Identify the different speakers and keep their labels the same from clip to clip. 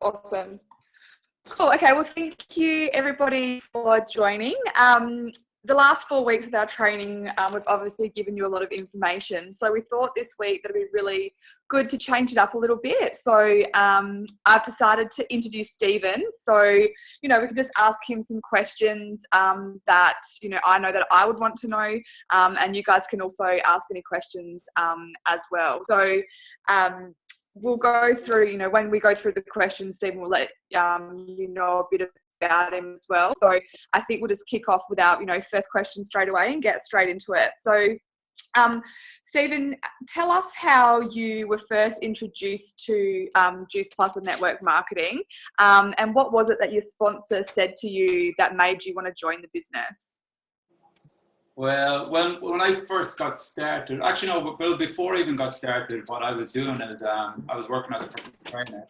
Speaker 1: Awesome. Cool. Okay. Well, thank you everybody for joining. The last 4 weeks of our training, we've obviously given you a lot of information. So we thought this week that it'd be really good to change it up a little bit. So I've decided to interview Stephen. So, we can just ask him some questions that, I know that I would want to know. And you guys can also ask any questions as well. So we'll go through, when we go through the questions, Stephen will let you know a bit about him as well. So I think we'll just kick off with our, first question straight away and get straight into it. So Stephen, tell us how you were first introduced to Juice Plus and network marketing, and what was it that your sponsor said to you that made you want to join the business?
Speaker 2: Well, when I first got started, actually no, well, before I even got started, what I was doing is I was working as a personal trainer.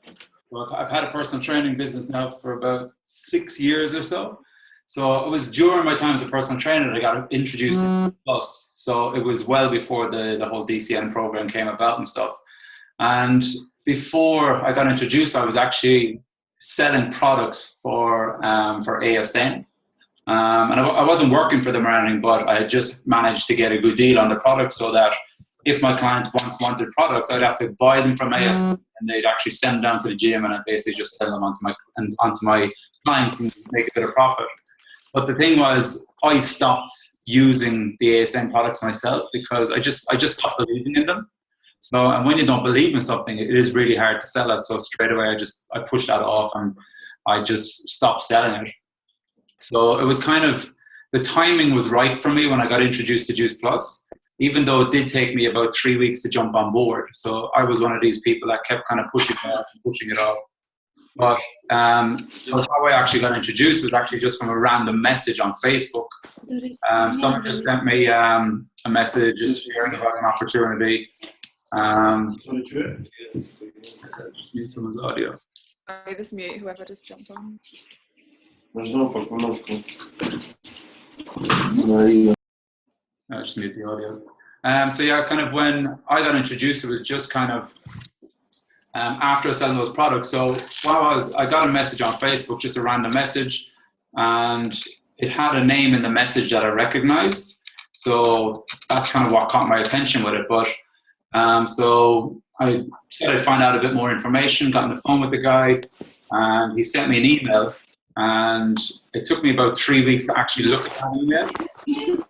Speaker 2: So I've had a personal training business now for about 6 years or so. So it was during my time as a personal trainer that I got introduced to Plus. So it was well before the whole DCN program came about and stuff. And before I got introduced, I was actually selling products for ASN. And I wasn't working for them or anything, but I had just managed to get a good deal on the product so that if my client wanted products, I'd have to buy them from ASN and they'd actually send them down to the gym and I'd basically just sell them onto my clients and make a bit of profit. But the thing was, I stopped using the ASN products myself because I just stopped believing in them. So, and when you don't believe in something, it is really hard to sell it. So straight away, I pushed that off and I just stopped selling it. So it was kind of, the timing was right for me when I got introduced to Juice Plus, even though it did take me about 3 weeks to jump on board. So I was one of these people that kept kind of pushing it off. But how I actually got introduced was actually just from a random message on Facebook. Someone just sent me a message just sharing about an opportunity. Just mute someone's audio.
Speaker 1: Sorry, just mute whoever just jumped on.
Speaker 2: I just mute the audio. So yeah, kind of when I got introduced, it was just kind of after selling those products. So I got a message on Facebook, just a random message, and it had a name in the message that I recognized. So that's kind of what caught my attention with it. But so I said I'd find out a bit more information, got on the phone with the guy, and he sent me an email. And it took me about 3 weeks to actually look at that email.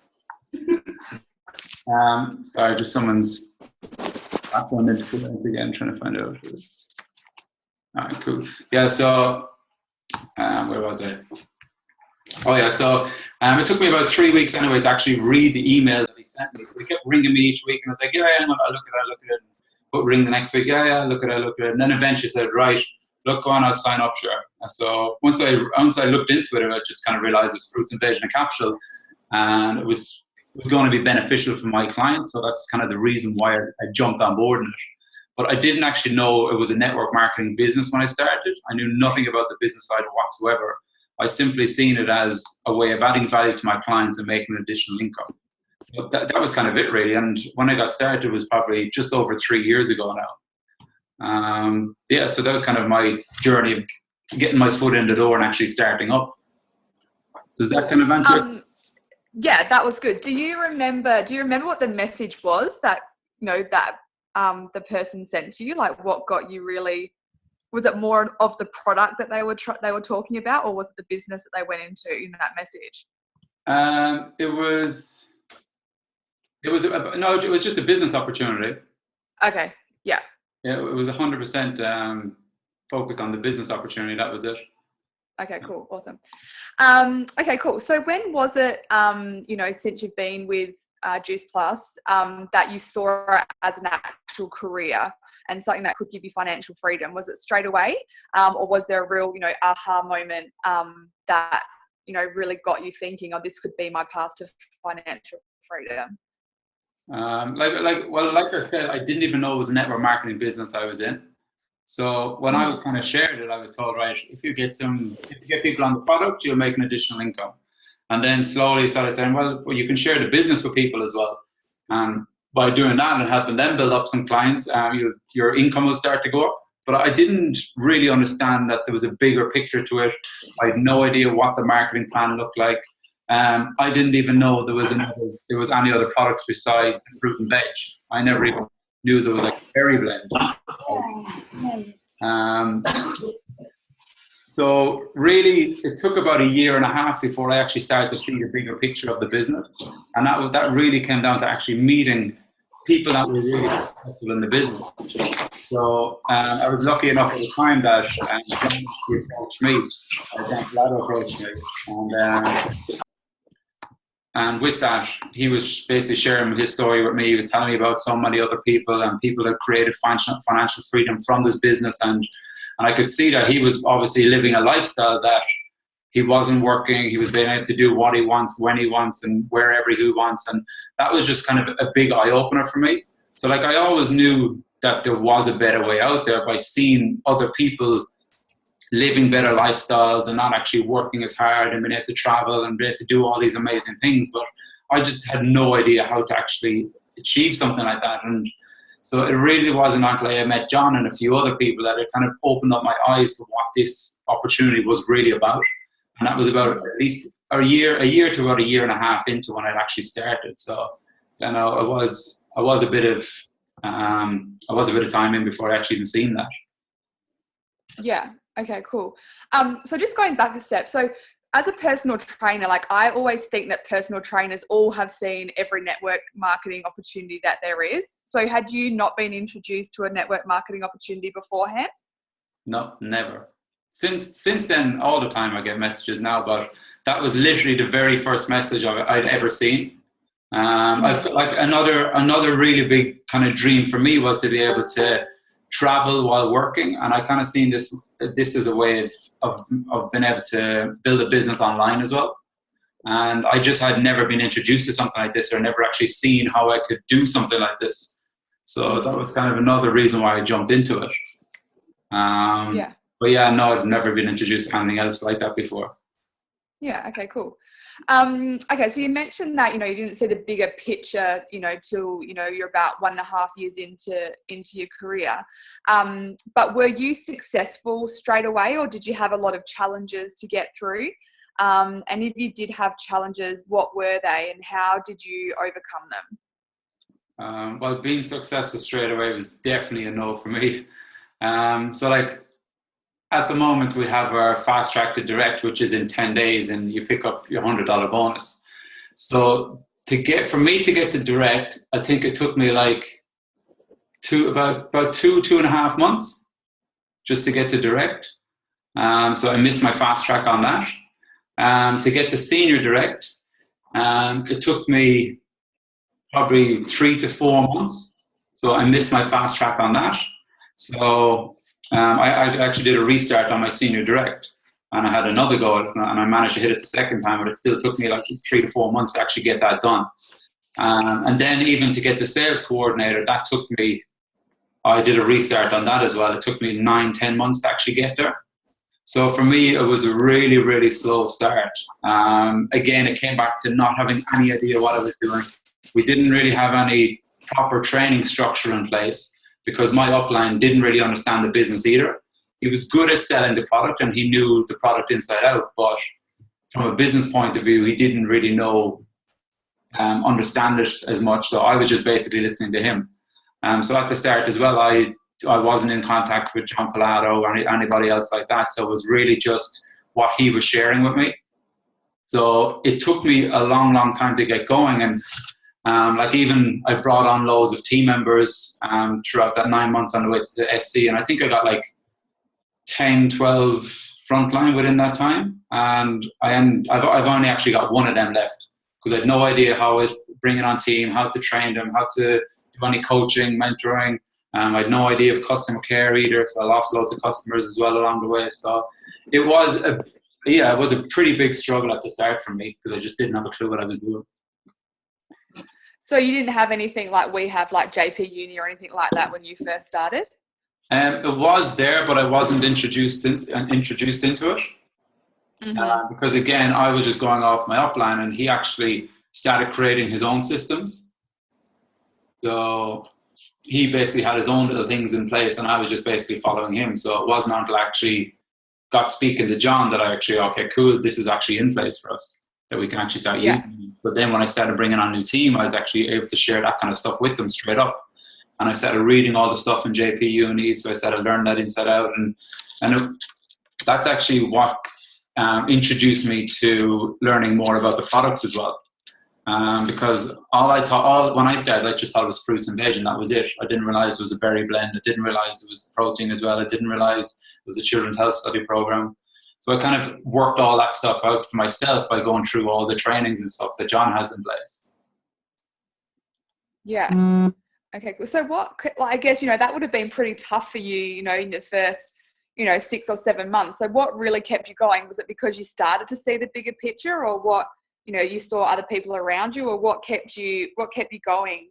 Speaker 2: Sorry, just someone's going into it again, trying to find out. All right, cool. Yeah, so where was I? Oh yeah, so it took me about 3 weeks anyway to actually read the email that he sent me. So he kept ringing me each week, and I was like, yeah, I'll look at it. But ring the next week, yeah, look at it. And then eventually said, right, look, go on, I'll sign up, sure. So once I looked into it, I just kind of realized it was fruits and veg in a capsule, and it was going to be beneficial for my clients. So that's kind of the reason why I jumped on board in it. But I didn't actually know it was a network marketing business when I started. I knew nothing about the business side whatsoever. I simply seen it as a way of adding value to my clients and making additional income. So that was kind of it, really. And when I got started, it was probably just over 3 years ago now. Yeah, so that was kind of my journey of getting my foot in the door and actually starting up. Does that kind of answer?
Speaker 1: Yeah, that was good. Do you remember what the message was that the person sent to you? Like, what got you really? Was it more of the product that they were talking about, or was it the business that they went into in that message?
Speaker 2: It was just a business opportunity.
Speaker 1: Okay. Yeah.
Speaker 2: Yeah, it was 100% focused on the business opportunity. That was it.
Speaker 1: Okay, cool. Awesome. Okay, cool. So when was it, since you've been with Juice Plus, that you saw it as an actual career and something that could give you financial freedom? Was it straight away? Or was there a real, aha moment that, really got you thinking, oh, this could be my path to financial freedom?
Speaker 2: Like I said, I didn't even know it was a network marketing business I was in. So when I was kind of shared it, I was told, right, if you get people on the product, you'll make an additional income. And then slowly started saying, well, you can share the business with people as well. And by doing that and helping them build up some clients, your income will start to go up. but I didn't really understand that there was a bigger picture to it. I had no idea what the marketing plan looked like. I didn't even know there was any other products besides the fruit and veg. I never even knew there was like a berry blend. So really, it took about a year and a half before I actually started to see the bigger picture of the business, and that really came down to actually meeting people that were really successful in the business. So I was lucky enough at the time that John approached me, John Pilato approached me, and with that, he was basically sharing his story with me. He was telling me about so many other people and people that created financial freedom from this business, and I could see that he was obviously living a lifestyle that he wasn't working. He was being able to do what he wants, when he wants, and wherever he wants. And that was just kind of a big eye-opener for me. So like I always knew that there was a better way out there by seeing other people living better lifestyles and not actually working as hard and being able to travel and be able to do all these amazing things. But I just had no idea how to actually achieve something like that. And so it really wasn't until I met John and a few other people that it kind of opened up my eyes to what this opportunity was really about. And that was about at least a year to about a year and a half into when I'd actually started. So, you know, I was a bit of time in before I actually even seen that.
Speaker 1: Yeah. Okay, cool. So just going back a step. So as a personal trainer, like I always think that personal trainers all have seen every network marketing opportunity that there is. So had you not been introduced to a network marketing opportunity beforehand?
Speaker 2: No, never. Since then, all the time I get messages now, but that was literally the very first message I'd ever seen. I've got like another really big kind of dream for me was to be able to travel while working, and I kind of seen this as a way of being able to build a business online as well. And I just had never been introduced to something like this, or never actually seen how I could do something like this. So that was kind of another reason why I jumped into it.
Speaker 1: Yeah.
Speaker 2: But yeah, no, I've never been introduced to anything else like that before.
Speaker 1: Yeah. Okay, cool. Okay, so you mentioned that, you know, you didn't see the bigger picture, you know, till, you know, you're about 1.5 years into your career. But were you successful straight away, or did you have a lot of challenges to get through? And if you did have challenges, what were they and how did you overcome them?
Speaker 2: Well, being successful straight away was definitely a no for me. So like, at the moment, we have our fast track to direct, which is in 10 days, and you pick up your $100 bonus. So for me to get to direct, I think it took me like about 2.5 months just to get to direct. So I missed my fast track on that. To get to senior direct, it took me probably 3 to 4 months. So I missed my fast track on that. So I actually did a restart on my senior direct, and I had another go at it, and I managed to hit it the second time, but it still took me like 3 to 4 months to actually get that done. And then even to get the sales coordinator, that took me, I did a restart on that as well. It took me 9-10 months to actually get there. So for me, it was a really, really slow start. Again, it came back to not having any idea what I was doing. We didn't really have any proper training structure in place, because my upline didn't really understand the business either. He was good at selling the product and he knew the product inside out, but from a business point of view, he didn't really understand it as much. So I was just basically listening to him. So at the start as well, I wasn't in contact with John Pilato or anybody else like that. So it was really just what he was sharing with me. So it took me a long, long time to get going. And like even I brought on loads of team members throughout that 9 months on the way to the SC, and I think I got like 10, 12 frontline within that time, and I've only actually got one of them left, because I had no idea how I was bringing on team, how to train them, how to do any coaching, mentoring. I had no idea of customer care either, so I lost loads of customers as well along the way. So it was a pretty big struggle at the start for me, because I just didn't have a clue what I was doing.
Speaker 1: So you didn't have anything like we have, like JP Uni or anything like that when you first started?
Speaker 2: It was there, but I wasn't introduced into it. Because again, I was just going off my upline, and he actually started creating his own systems. So he basically had his own little things in place, and I was just basically following him. So it wasn't until I actually got speaking to John that I actually, okay, cool, this is actually in place for us, that we can actually start using it. So then when I started bringing on a new team, I was actually able to share that kind of stuff with them straight up. And I started reading all the stuff in JP Uni, so I started learning that inside out. And that's actually what introduced me to learning more about the products as well. Because when I started, I just thought it was fruits and veg, and that was it. I didn't realize it was a berry blend. I didn't realize it was protein as well. I didn't realize it was a children's health study program. So I kind of worked all that stuff out for myself by going through all the trainings and stuff that John has in place.
Speaker 1: Yeah. Okay, cool. So I guess, that would have been pretty tough for you, in the first, 6 or 7 months. So what really kept you going? Was it because you started to see the bigger picture, or what, you saw other people around you, or what kept you going,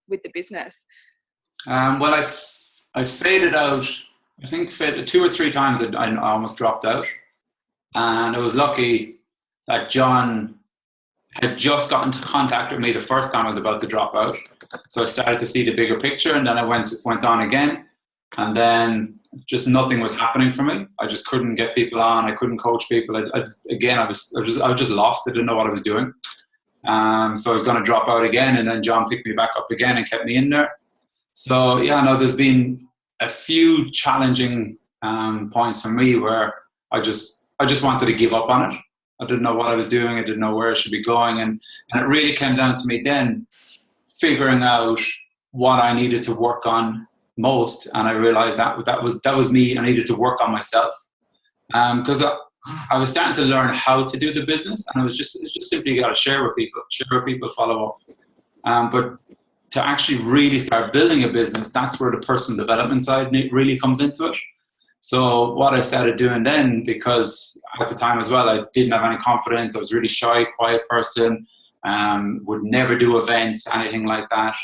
Speaker 1: with the business?
Speaker 2: Well, I faded out, I think 2 or 3 times I almost dropped out. And I was lucky that John had just gotten into contact with me the first time I was about to drop out. So I started to see the bigger picture, and then I went on again, and then just nothing was happening for me. I just couldn't get people on. I couldn't coach people. I was just lost. I didn't know what I was doing. So I was going to drop out again, and then John picked me back up again and kept me in there. So yeah, no, there's been a few challenging points for me where I just wanted to give up on it. I didn't know what I was doing. I didn't know where I should be going. And it really came down to me then figuring out what I needed to work on most. And I realized that was me. I needed to work on myself. Because I was starting to learn how to do the business, and it's just simply got to share with people, follow up. But to actually really start building a business, that's where the personal development side really comes into it. So what I started doing then, because at the time as well, I didn't have any confidence. I was really shy, quiet person, would never do events, anything like that.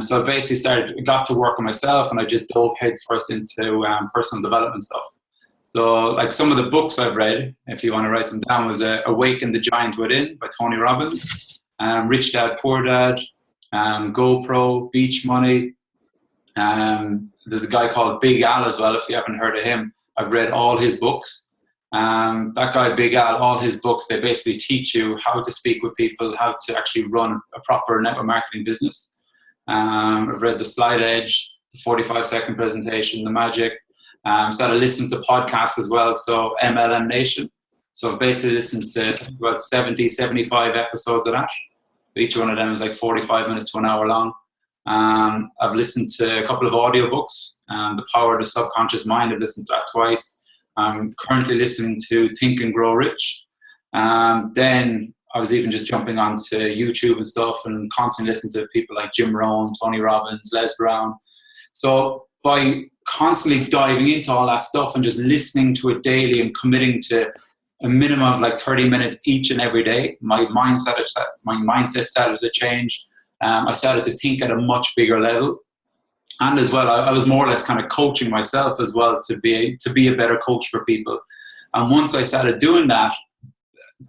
Speaker 2: So I basically got to work on myself, and I just dove headfirst into personal development stuff. So like some of the books I've read, if you want to write them down, was Awaken the Giant Within by Tony Robbins, Rich Dad, Poor Dad, GoPro, Beach Money. There's a guy called Big Al as well, if you haven't heard of him. I've read all his books. That guy, Big Al, all his books, they basically teach you how to speak with people, how to actually run a proper network marketing business. I've read The Slide Edge, the 45-second presentation, The Magic. Started listening to podcasts as well, so MLM Nation. So I've basically listened to about 70, 75 episodes of that. Each one of them is like 45 minutes to an hour long. I've listened to a couple of audiobooks. The Power of the Subconscious Mind, I've listened to that twice. I'm currently listening to Think and Grow Rich. Then I was even just jumping onto YouTube and stuff, and constantly listening to people like Jim Rohn, Tony Robbins, Les Brown. So by constantly diving into all that stuff and just listening to it daily and committing to a minimum of like 30 minutes each and every day, my mindset started to change. I started to think at a much bigger level. And as well, I was more or less kind of coaching myself as well to be a better coach for people. And once I started doing that,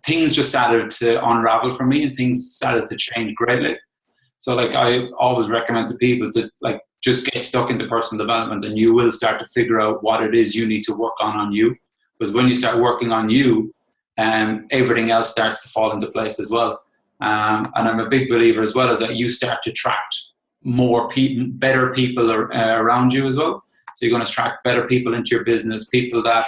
Speaker 2: things just started to unravel for me, and things started to change greatly. So like I always recommend to people to like just get stuck into personal development, and you will start to figure out what it is you need to work on you. Because when you start working on you, everything else starts to fall into place as well. And I'm a big believer as well, is that you start to attract more better people around you as well. So you're going to attract better people into your business, people that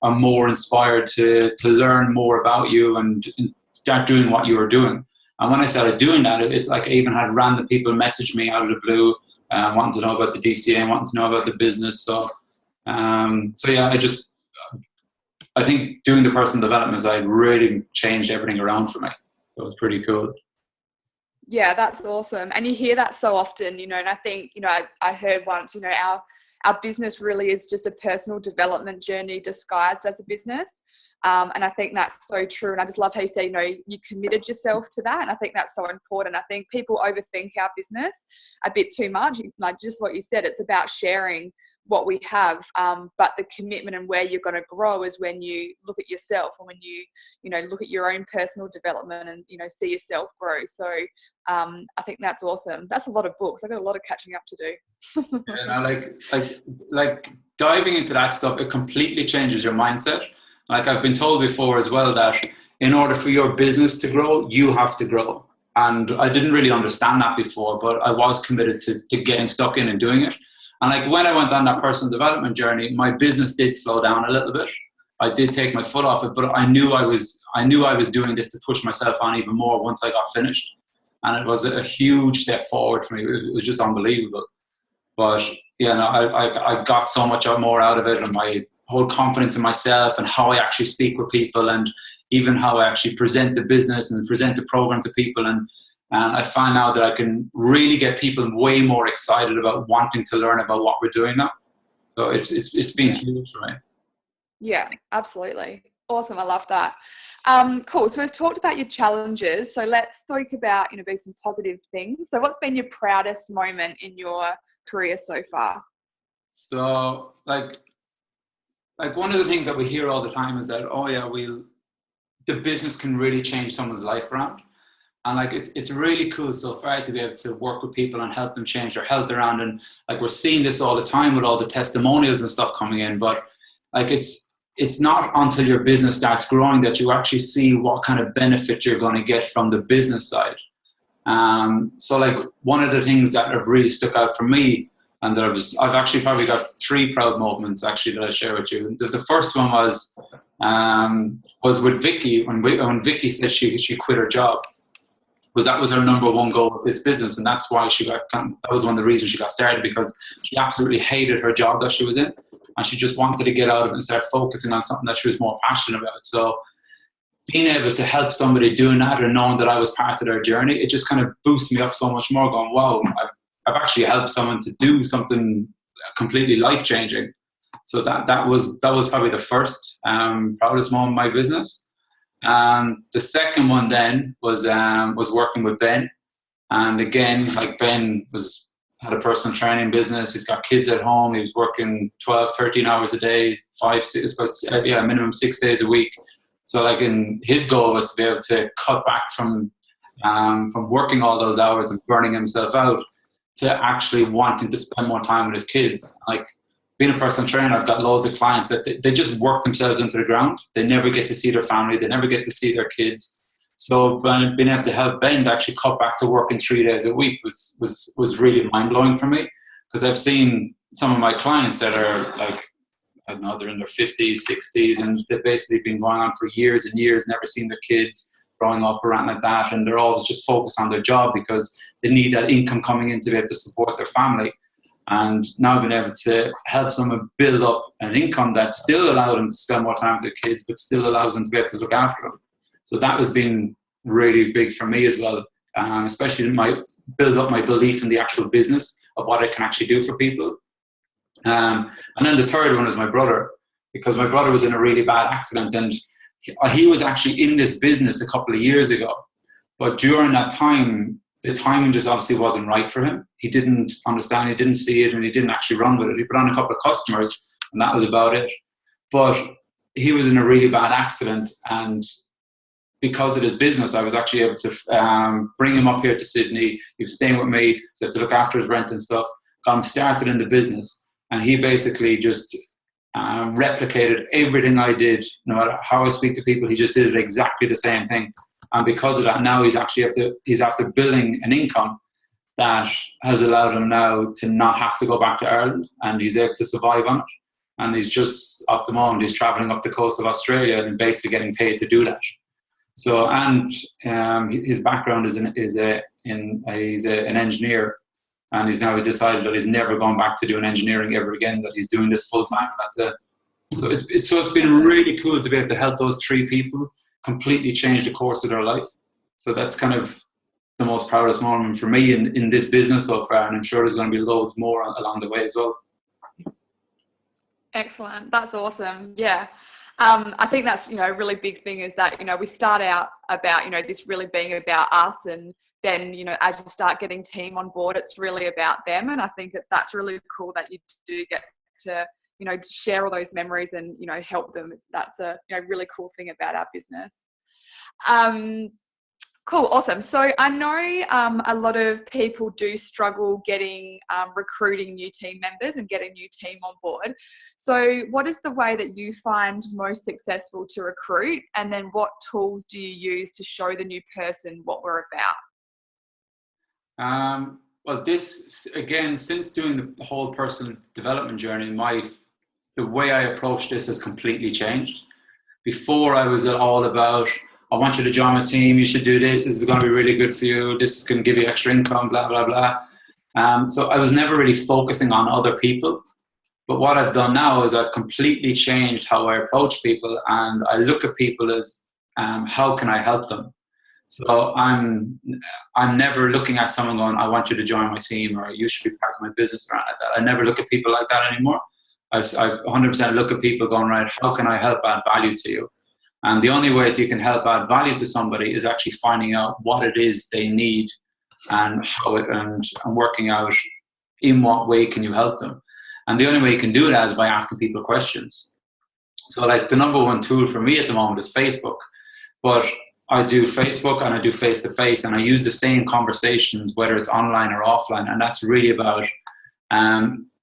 Speaker 2: are more inspired to learn more about you and start doing what you are doing. And when I started doing that, it's like I even had random people message me out of the blue, wanting to know about the DCA and wanting to know about the business. So yeah, I think doing the personal development side really changed everything around for me. So it was pretty cool.
Speaker 1: Yeah, that's awesome. And you hear that so often, and I think, I heard once, our business really is just a personal development journey disguised as a business. And I think that's so true. And I just love how you say, you committed yourself to that. And I think that's so important. I think people overthink our business a bit too much. Like just what you said, it's about sharing what we have, but the commitment and where you're going to grow is when you look at yourself, and when you look at your own personal development and see yourself grow. So I think that's awesome. That's a lot of books. I've got a lot of catching up to do.
Speaker 2: And like diving into that stuff, it completely changes your mindset. Like I've been told before as well, that in order for your business to grow, you have to grow. And I didn't really understand that before, but I was committed to getting stuck in and doing it. And like when I went on that personal development journey, my business did slow down a little bit. I did take my foot off it, but I knew I was doing this to push myself on even more once I got finished. And it was a huge step forward for me. It was just unbelievable. But I got so much more out of it, and my whole confidence in myself and how I actually speak with people, and even how I actually present the business and present the program to people. And I find out that I can really get people way more excited about wanting to learn about what we're doing now. So it's been huge for me.
Speaker 1: Yeah, absolutely. Awesome. I love that. Cool. So we've talked about your challenges. So let's talk about, maybe some positive things. So what's been your proudest moment in your career so far?
Speaker 2: So like one of the things that we hear all the time is that, the business can really change someone's life around. And like it's really cool so far to be able to work with people and help them change their health around. And like we're seeing this all the time with all the testimonials and stuff coming in. But like it's not until your business starts growing that you actually see what kind of benefit you're going to get from the business side. So like one of the things that have really stuck out for me, and I've actually probably got 3 proud moments actually that I share with you. The first one was with Vicky, when Vicky said she quit her job. That was her number one goal with this business, and that's why that was one of the reasons she got started, because she absolutely hated her job that she was in, and she just wanted to get out of it and start focusing on something that she was more passionate about. So being able to help somebody doing that, or knowing that I was part of their journey, it just kind of boosts me up so much more, going, wow, I've actually helped someone to do something completely life-changing. So that was probably the first proudest moment of my business. The second one then was working with Ben. And again, like Ben had a personal training business. He's got kids at home. He was working 12, 13 hours a day, minimum 6 days a week. So like his goal was to be able to cut back from working all those hours and burning himself out, to actually wanting to spend more time with his kids. Like being a personal trainer, I've got loads of clients that they just work themselves into the ground. They never get to see their family. They never get to see their kids. So being able to help Ben to actually cut back to working 3 days a week was really mind-blowing for me, because I've seen some of my clients that are like, I don't know, they're in their 50s, 60s, and they've basically been going on for years and years, never seen their kids growing up around like that, and they're always just focused on their job because they need that income coming in to be able to support their family. And now being able to help someone build up an income that still allows them to spend more time with their kids, but still allows them to be able to look after them. So that has been really big for me as well, especially build up my belief in the actual business of what I can actually do for people. And then the third one is my brother, because my brother was in a really bad accident, and he was actually in this business a couple of years ago. But during that time, the timing just obviously wasn't right for him. He didn't understand, he didn't see it, and he didn't actually run with it. He put on a couple of customers, and that was about it. But he was in a really bad accident, and because of his business, I was actually able to bring him up here to Sydney. He was staying with me, so I had to look after his rent and stuff. Got him started in the business, and he basically just replicated everything I did. No matter how I speak to people, he just did it exactly the same thing. And because of that, now he's after building an income that has allowed him now to not have to go back to Ireland, and he's able to survive on it. And he's just, at the moment, he's traveling up the coast of Australia and basically getting paid to do that. So, and his background is he's an engineer, and he's now decided that he's never going back to doing engineering ever again, that he's doing this full time. That's it. So it's been really cool to be able to help those 3 people completely change the course of their life. So that's kind of the most proudest moment for me in this business so far, and I'm sure there's going to be loads more along the way as well.
Speaker 1: Excellent. That's awesome. Yeah. I think that's, a really big thing is that, we start out about, this really being about us, and then, as you start getting team on board, it's really about them. And I think that's really cool that you do get to, you know, to share all those memories and, you know, help them. That's a, you know, really cool thing about our business. Cool, awesome. So I know a lot of people do struggle getting recruiting new team members and getting a new team on board. So what is the way that you find most successful to recruit? And then what tools do you use to show the new person what we're about?
Speaker 2: Well, this, again, since doing the whole personal development journey, the way I approach this has completely changed. Before, I was all about, I want you to join my team, you should do this is going to be really good for you, this can give you extra income, blah, blah, blah. So I was never really focusing on other people. But what I've done now is I've completely changed how I approach people, and I look at people as, how can I help them? So I'm never looking at someone going, I want you to join my team, or you should be part of my business, or anything like that. I never look at people like that anymore. I 100% look at people going, right, how can I help add value to you? And the only way that you can help add value to somebody is actually finding out what it is they need and how it, and working out in what way can you help them. And the only way you can do that is by asking people questions. So like the number one tool for me at the moment is Facebook, but I do Facebook and I do face-to-face, and I use the same conversations, whether it's online or offline. And that's really about,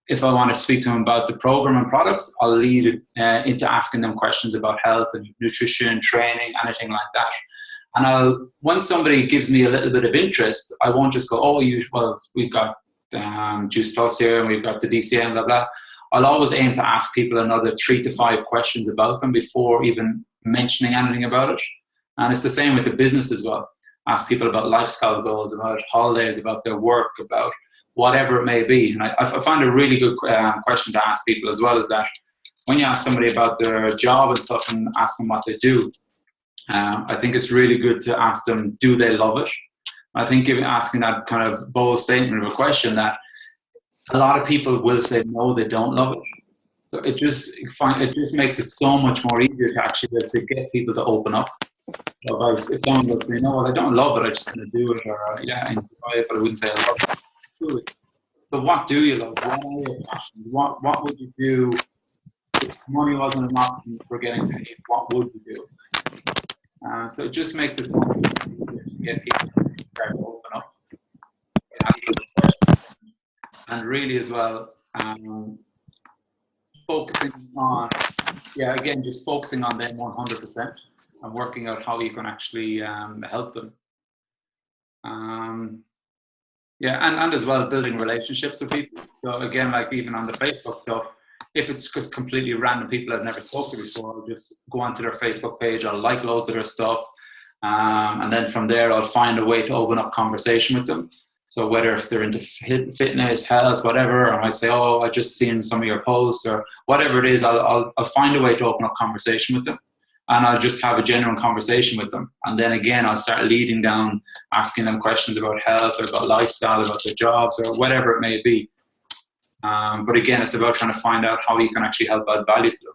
Speaker 2: if I want to speak to them about the program and products, I'll lead into asking them questions about health and nutrition, training, anything like that. And once somebody gives me a little bit of interest, I won't just go, oh, well, we've got Juice Plus here and we've got the DCM, blah, blah. I'll always aim to ask people another 3 to 5 questions about them before even mentioning anything about it. And it's the same with the business as well. Ask people about lifestyle goals, about holidays, about their work, about whatever it may be. And I find a really good question to ask people as well is that when you ask somebody about their job and stuff and ask them what they do, I think it's really good to ask them, do they love it? I think asking that kind of bold statement of a question, that a lot of people will say no, they don't love it. So it just makes it so much more easier to actually to get people to open up. So if someone goes, you know, well, I don't love it, I just going to do it, or yeah, I enjoy it, but I wouldn't say I love it. Do it. So what do you love? What are your passions? What would you do if money wasn't an option for getting paid? What would you do? So it just makes it so much easier to get people to start to open up. And really as well, focusing on, again, just focusing on them 100% and working out how you can actually help them. And as well, building relationships with people. So again, like even on the Facebook stuff, if it's just completely random people I've never spoken to before, I'll just go onto their Facebook page, I'll like loads of their stuff, and then from there I'll find a way to open up conversation with them. So whether if they're into fitness, health, whatever, I might say, oh, I just seen some of your posts, or whatever it is, I'll find a way to open up conversation with them. And I'll just have a genuine conversation with them. And then again, I'll start leading down, asking them questions about health or about lifestyle, about their jobs, or whatever it may be. But again, it's about trying to find out how you can actually help add value to them.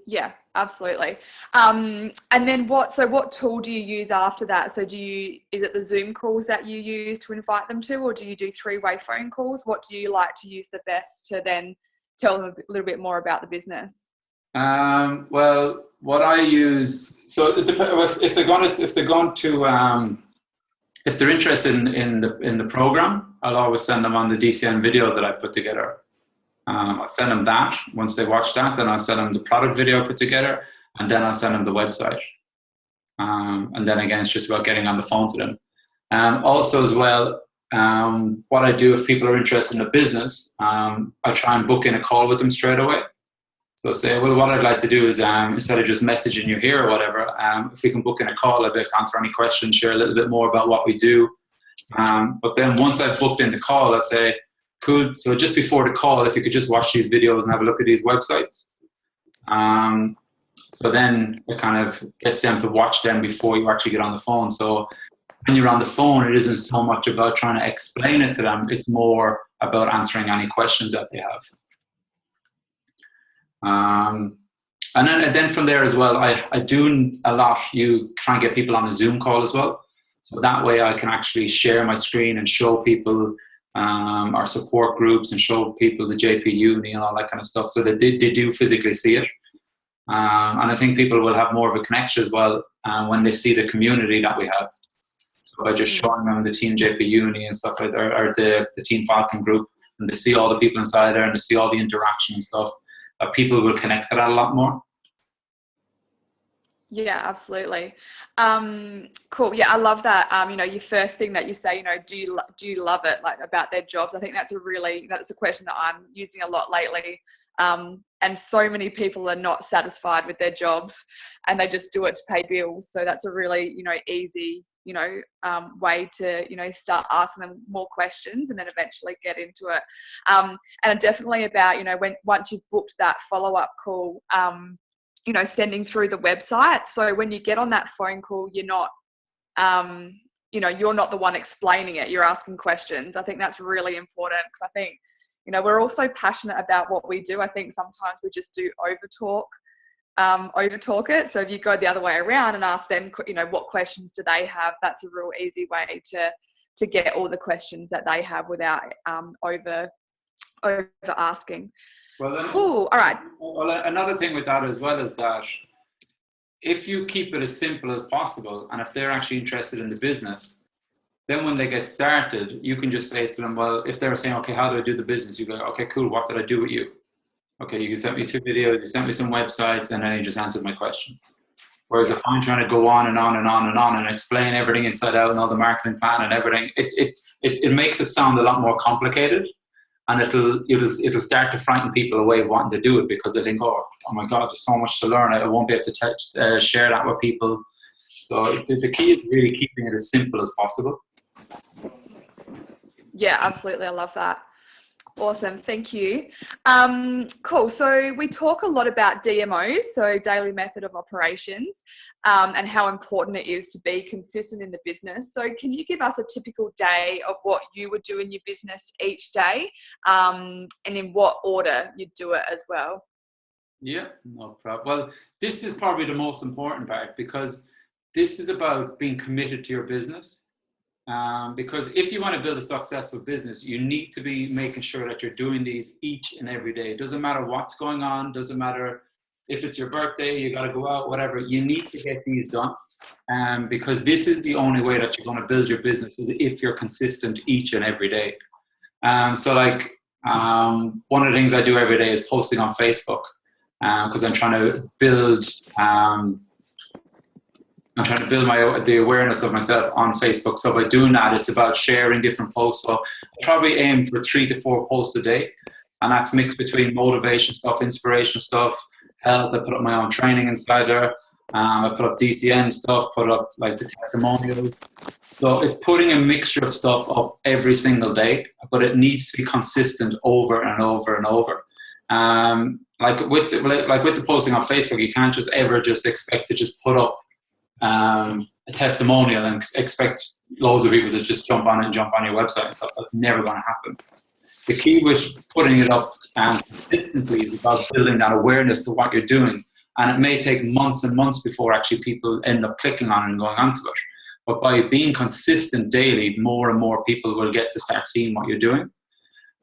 Speaker 1: Yeah, absolutely. And then what tool do you use after that? So is it the Zoom calls that you use to invite them to, or do you do 3-way phone calls? What do you like to use the best to then tell them a little bit more about the business?
Speaker 2: Well, what I use, so it depends if they're interested in the program, I'll always send them on the DCN video that I put together. I'll send them that. Once they watch that, then I'll send them the product video I put together, and then I'll send them the website. And then again, it's just about getting on the phone to them. Also as well, what I do if people are interested in the business, I try and book in a call with them straight away. So say, well, what I'd like to do is instead of just messaging you here or whatever, if we can book in a call, I'd like to answer any questions, share a little bit more about what we do. But then once I've booked in the call, I'd say, cool. So just before the call, if you could just watch these videos and have a look at these websites. So then it kind of gets them to watch them before you actually get on the phone. So when you're on the phone, it isn't so much about trying to explain it to them. It's more about answering any questions that they have. And then from there as well, I do a lot. You try and get people on a Zoom call as well. So that way I can actually share my screen and show people our support groups and show people the JP Uni and all that kind of stuff, so that they do physically see it. And I think people will have more of a connection as well when they see the community that we have. So by just showing them the Team JP Uni and stuff like that, or the Team Falcon group, and they see all the people inside there and they see all the interaction and stuff, people will connect to that a lot more.
Speaker 1: Yeah, absolutely. Cool. Yeah, I love that. Your first thing that you say, do you love it, like, about their jobs? I think that's a question that I'm using a lot lately. And so many people are not satisfied with their jobs and they just do it to pay bills. So that's a really, easy, way to, start asking them more questions and then eventually get into it. And definitely about, once you've booked that follow-up call, sending through the website. So when you get on that phone call, you're not, you're not the one explaining it. You're asking questions. I think that's really important, because I think, we're also passionate about what we do. I think sometimes we just do over talk it. So if you go the other way around and ask them, what questions do they have, that's a real easy way to get all the questions that they have without over asking.
Speaker 2: Well,
Speaker 1: cool. All right.
Speaker 2: Well, another thing with that as well is that if you keep it as simple as possible, and if they're actually interested in the business, then when they get started, you can just say to them, well, if they're saying, okay, how do I do the business? You go, okay, cool. What did I do with you? Okay, you sent me 2 videos, you sent me some websites, and then you just answered my questions. Whereas if I'm trying to go on and on and on and on and explain everything inside out and all the marketing plan and everything, it makes it sound a lot more complicated. And it'll start to frighten people away wanting to do it, because they think, oh my God, there's so much to learn. I won't be able to share that with people. So the key is really keeping it as simple as possible.
Speaker 1: Yeah, absolutely. I love that. Awesome. Thank you. Cool. So we talk a lot about DMOs, so daily method of operations, and how important it is to be consistent in the business. So can you give us a typical day of what you would do in your business each day, and in what order you'd do it as well?
Speaker 2: Yeah, no problem. Well, this is probably the most important part, because this is about being committed to your business. Because if you want to build a successful business, you need to be making sure that you're doing these each and every day. It doesn't matter what's going on. Doesn't matter if it's your birthday, you got to go out, whatever. You need to get these done. Because this is the only way that you're going to build your business, is if you're consistent each and every day. One of the things I do every day is posting on Facebook, because I'm trying to build the awareness of myself on Facebook. So by doing that, it's about sharing different posts. So I probably aim for 3 to 4 posts a day. And that's mixed between motivation stuff, inspiration stuff, health. I put up my own training inside there. I put up DCN stuff, put up like the testimonials. So it's putting a mixture of stuff up every single day, but it needs to be consistent over and over and over. Like with the posting on Facebook, you can't just ever just expect to just put up a testimonial and expect loads of people to just jump on your website and stuff. That's never going to happen. The key with putting it up consistently is about building that awareness to what you're doing. And it may take months and months before actually people end up clicking on it and going onto it. But by being consistent daily, more and more people will get to start seeing what you're doing.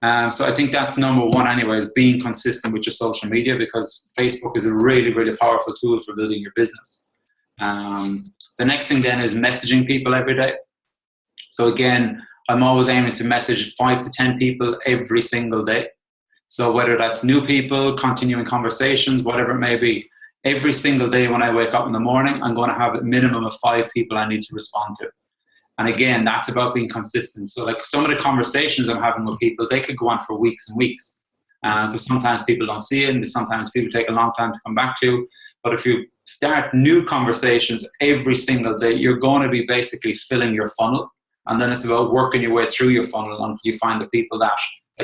Speaker 2: So I think that's number one anyway, is being consistent with your social media, because Facebook is a really, really powerful tool for building your business. The next thing then is messaging people every day. So again, I'm always aiming to message 5 to 10 people every single day. So whether that's new people, continuing conversations, whatever it may be, every single day when I wake up in the morning, I'm going to have a minimum of 5 people I need to respond to. And again, that's about being consistent. So like some of the conversations I'm having with people, they could go on for weeks and weeks. Because sometimes people don't see it, and sometimes people take a long time to come back to. But if you start new conversations every single day, you're going to be basically filling your funnel. And then it's about working your way through your funnel until you find the people that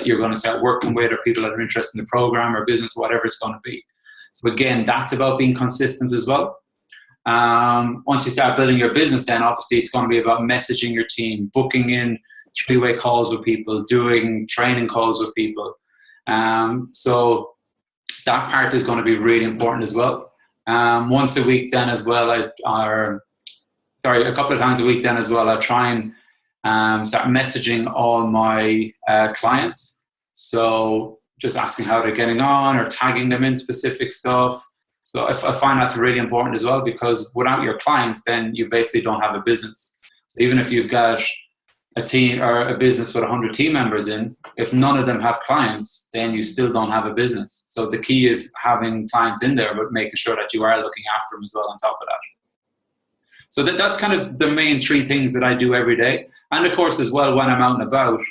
Speaker 2: you're going to start working with, or people that are interested in the program or business, whatever it's going to be. So again, that's about being consistent as well. Once you start building your business, then obviously it's going to be about messaging your team, booking in 3-way calls with people, doing training calls with people. So that part is going to be really important as well. Once a week then as well, a couple of times a week then as well, I try and Start messaging all my clients. So just asking how they're getting on or tagging them in specific stuff. So I find that's really important as well, because without your clients, then you basically don't have a business. So even if you've got a team or a business with 100 team members in, if none of them have clients, then you still don't have a business. So the key is having clients in there, but making sure that you are looking after them as well on top of that. So that's kind of the main three things that I do every day. And of course, as well, when I'm out and about,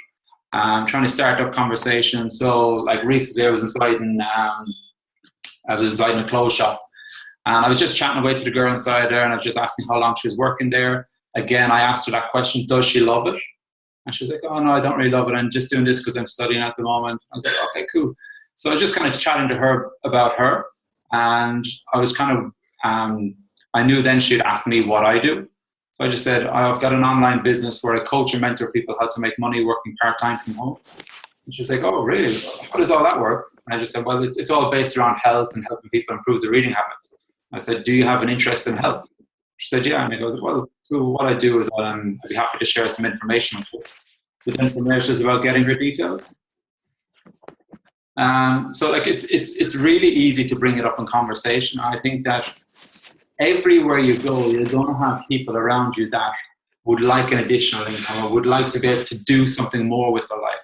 Speaker 2: trying to start up conversations. So like recently I was inside a clothes shop, and I was just chatting away to the girl inside there, and I was just asking how long she was working there. Again, I asked her that question, does she love it? And she was like, oh no, I don't really love it. I'm just doing this because I'm studying at the moment. I was like, okay, cool. So I was just kind of chatting to her about her, and I was kind of, I knew then she'd ask me what I do. So I just said, I've got an online business where I coach and mentor people how to make money working part-time from home. And she was like, oh, really? How does all that work? And I just said, well, it's all based around health and helping people improve their reading habits. I said, do you have an interest in health? She said, yeah. And I go, well, cool. What I do is I'd be happy to share some information with you. But then from there, it's just about getting her details. So like it's really easy to bring it up in conversation. I think that everywhere you go, you're going to have people around you that would like an additional income or would like to be able to do something more with their life.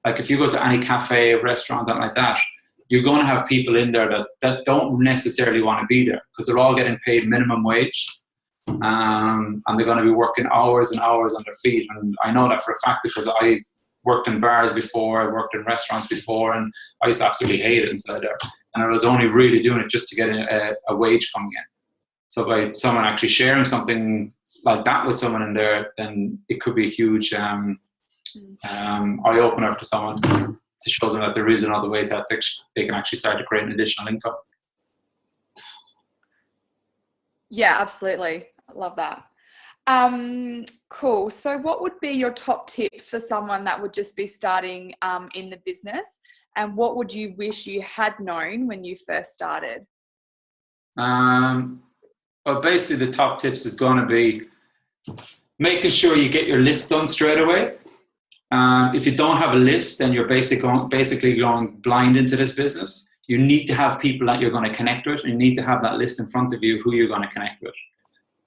Speaker 2: Like if you go to any cafe, restaurant, something like that, you're going to have people in there that don't necessarily want to be there because they're all getting paid minimum wage. And they're going to be working hours and hours on their feet. And I know that for a fact because I worked in bars before, I worked in restaurants before, and I used to absolutely hate it inside there. And I was only really doing it just to get a wage coming in. So by someone actually sharing something like that with someone in there, then it could be a huge eye-opener to someone to show them that there is another way that they can actually start to create an additional income.
Speaker 1: Yeah, absolutely. I love that. Cool. So what would be your top tips for someone that would just be starting in the business? And what would you wish you had known when you first started?
Speaker 2: Well, basically the top tips is going to be making sure you get your list done straight away. If you don't have a list, then you're basically going blind into this business. You need to have people that you're going to connect with. You need to have that list in front of you who you're going to connect with.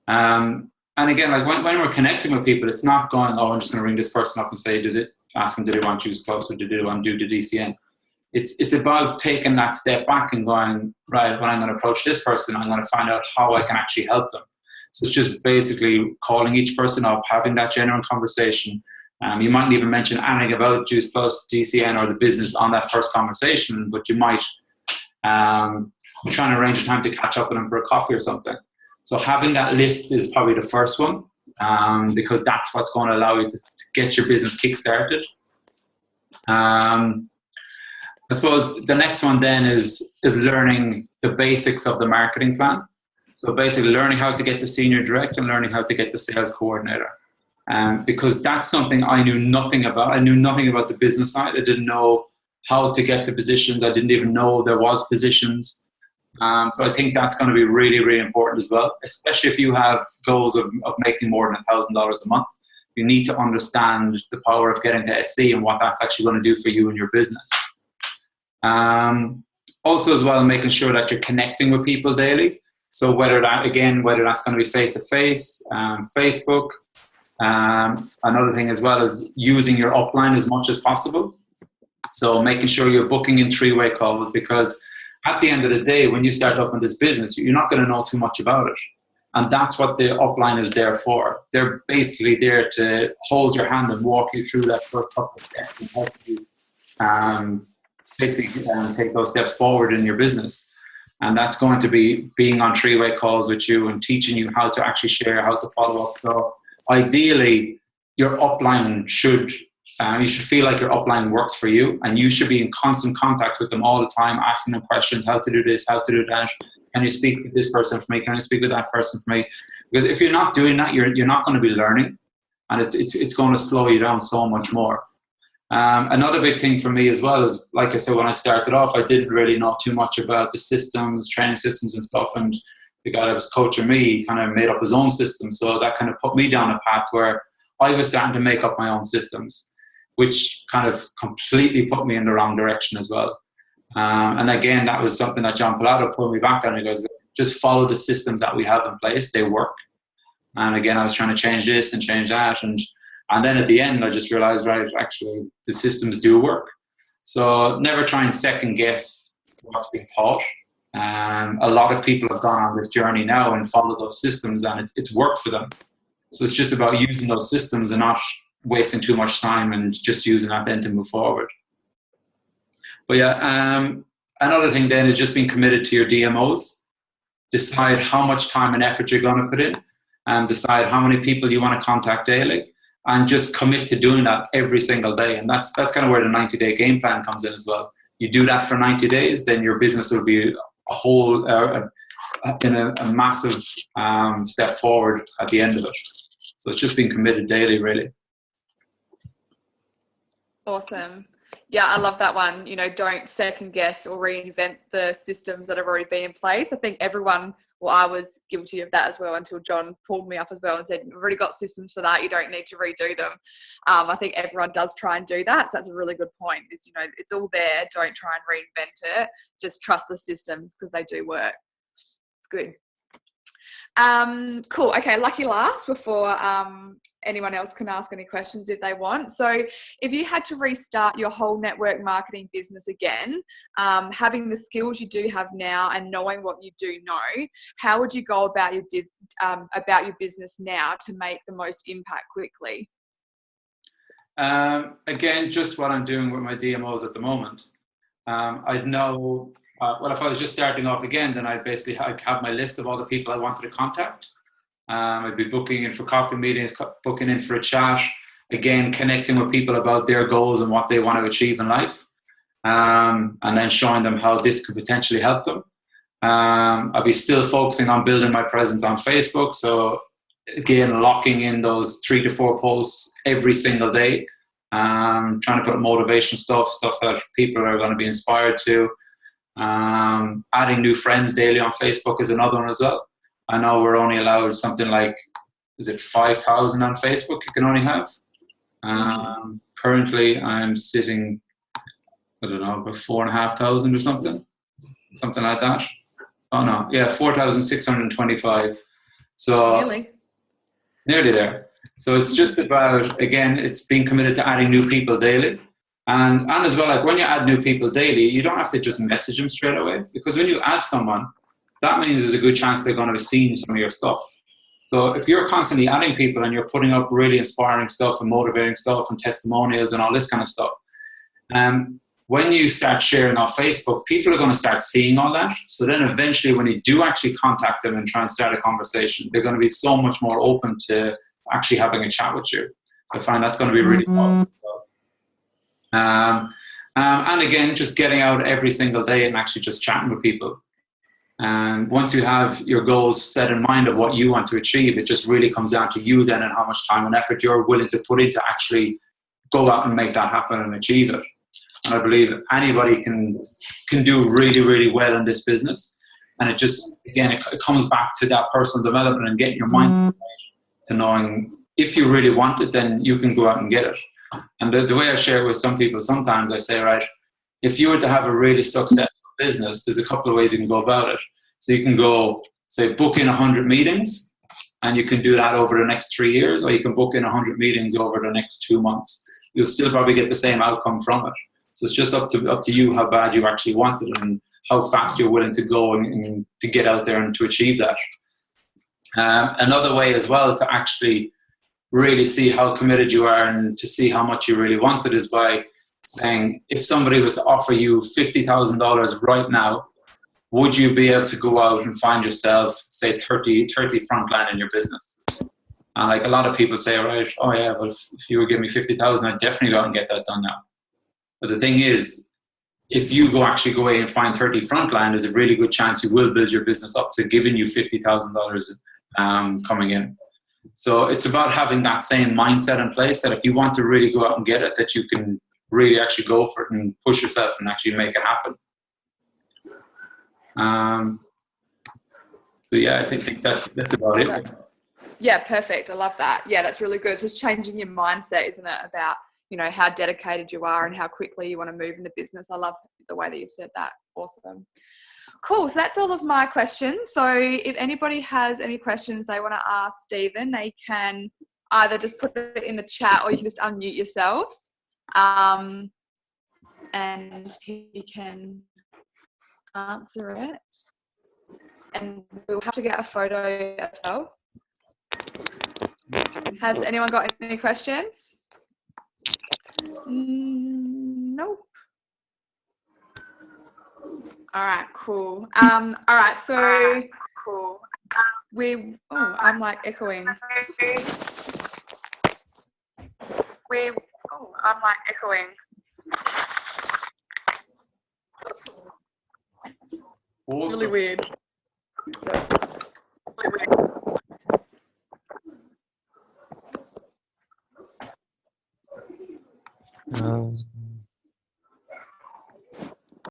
Speaker 2: And again, like when we're connecting with people, it's not going, oh, I'm just going to ring this person up and say, ask them, do they want Juice Plus or do they want to do the DCN? It's about taking that step back and going, right, when I'm going to approach this person, I'm going to find out how I can actually help them. So it's just basically calling each person up, having that genuine conversation. You mightn't even mention anything about Juice Plus, DCN, or the business on that first conversation, but you might be trying to arrange a time to catch up with them for a coffee or something. So having that list is probably the first one, because that's what's going to allow you to get your business kick-started. I suppose the next one then is learning the basics of the marketing plan. So basically learning how to get to senior director and learning how to get to sales coordinator. Because that's something I knew nothing about. I knew nothing about the business side. I didn't know how to get to positions. I didn't even know there was positions. So I think that's going to be really, really important as well, especially if you have goals of making more than $1,000 a month. You need to understand the power of getting to SC and what that's actually going to do for you and your business. Also as well, making sure that you're connecting with people daily. So whether that's going to be face-to-face, Facebook. Another thing as well is using your upline as much as possible. So making sure you're booking in three-way calls, because at the end of the day, when you start up in this business, you're not going to know too much about it. And that's what the upline is there for. They're basically there to hold your hand and walk you through that first couple of steps and help you take those steps forward in your business. And that's going to be being on three-way calls with you and teaching you how to actually share, how to follow up. So ideally, your upline you should feel like your upline works for you, and you should be in constant contact with them all the time, asking them questions, how to do this, how to do that. Can you speak with this person for me? Can I speak with that person for me? Because if you're not doing that, you're not going to be learning, and it's going to slow you down so much more. Another big thing for me as well is, like I said, when I started off, I didn't really know too much about the systems, training systems and stuff. And the guy that was coaching me kind of made up his own system. So that kind of put me down a path where I was starting to make up my own systems, which kind of completely put me in the wrong direction as well. And again, that was something that John Pilato pulled me back on. He goes, just follow the systems that we have in place. They work. And again, I was trying to change this and change that. And then at the end, I just realized, right, actually, the systems do work. So never try and second guess what's being taught. A lot of people have gone on this journey now and followed those systems, and it's worked for them. So it's just about using those systems and not wasting too much time and just using that then to move forward. But yeah, another thing then is just being committed to your DMOs. Decide how much time and effort you're going to put in, and decide how many people you want to contact daily, and just commit to doing that every single day. And that's kind of where the 90-day game plan comes in as well. You do that for 90 days, then your business will be a whole in a massive step forward at the end of it. So it's just being committed daily, really.
Speaker 1: Awesome. Yeah, I love that one. You know, don't second guess or reinvent the systems that have already been in place. I think everyone, well, I was guilty of that as well until John pulled me up as well and said, you've already got systems for that. You don't need to redo them. I think everyone does try and do that. So that's a really good point is, you know, it's all there. Don't try and reinvent it. Just trust the systems because they do work. It's good. Cool. Okay, lucky last before anyone else can ask any questions if they want. So if you had to restart your whole network marketing business again, having the skills you do have now and knowing what you do know, how would you go about your business now to make the most impact quickly?
Speaker 2: Again, just what I'm doing with my DMOs at the moment. I'd know, well, if I was just starting off again, then I'd have my list of all the people I wanted to contact. I'd be booking in for coffee meetings, booking in for a chat, again, connecting with people about their goals and what they want to achieve in life, and then showing them how this could potentially help them. I'll be still focusing on building my presence on Facebook. So again, locking in those 3 to 4 posts every single day, trying to put motivation stuff that people are going to be inspired to. Adding new friends daily on Facebook is another one as well. I know we're only allowed something like, is it 5,000 on Facebook you can only have? Currently I'm sitting, I don't know, about 4,500 or something like that. Oh no, yeah, 4,625. So nearly there. So it's just about, again, it's being committed to adding new people daily. And as well, like when you add new people daily, you don't have to just message them straight away, because when you add someone, that means there's a good chance they're going to be seeing some of your stuff. So if you're constantly adding people and you're putting up really inspiring stuff and motivating stuff and testimonials and all this kind of stuff, when you start sharing on Facebook, people are going to start seeing all that. So then eventually when you do actually contact them and try and start a conversation, they're going to be so much more open to actually having a chat with you. So I find that's going to be really powerful. And again, just getting out every single day and actually just chatting with people. And once you have your goals set in mind of what you want to achieve, it just really comes down to you then and how much time and effort you're willing to put in to actually go out and make that happen and achieve it. And I believe anybody can do really, really well in this business. And it just, again, it comes back to that personal development and getting your mind to knowing if you really want it, then you can go out and get it. And the way I share it with some people, sometimes I say, right, if you were to have a really successful business, there's a couple of ways you can go about it. So you can go, say, book in 100 meetings, and you can do that over the next 3 years, or you can book in 100 meetings over the next 2 months. You'll still probably get the same outcome from it. So it's just up to you how bad you actually want it and how fast you're willing to go and to get out there and to achieve that. Another way as well to actually really see how committed you are and to see how much you really want it is by saying, if somebody was to offer you $50,000 right now, would you be able to go out and find yourself, say, 30 frontline in your business? And like a lot of people say, right, oh yeah, well, if you were giving me 50,000, I'd definitely go out and get that done now. But the thing is, if you actually go away and find 30 frontline, there's a really good chance you will build your business up to giving you $50,000 coming in. So it's about having that same mindset in place that if you want to really go out and get it, that you can really actually go for it and push yourself and actually make it happen. So yeah, I think that's about it.
Speaker 1: Yeah, perfect. I love that. Yeah, that's really good. It's just changing your mindset, isn't it, about, you know, how dedicated you are and how quickly you want to move in the business. I love the way that you've said that. Awesome. Cool. So that's all of my questions. So if anybody has any questions they want to ask Stephen, they can either just put it in the chat or you can just unmute yourselves. And he can answer it. And we'll have to get a photo as well. Has anyone got any questions? Nope. All right, cool. All right, so I'm like echoing. I'm like echoing.
Speaker 2: Awesome.
Speaker 1: Really weird. So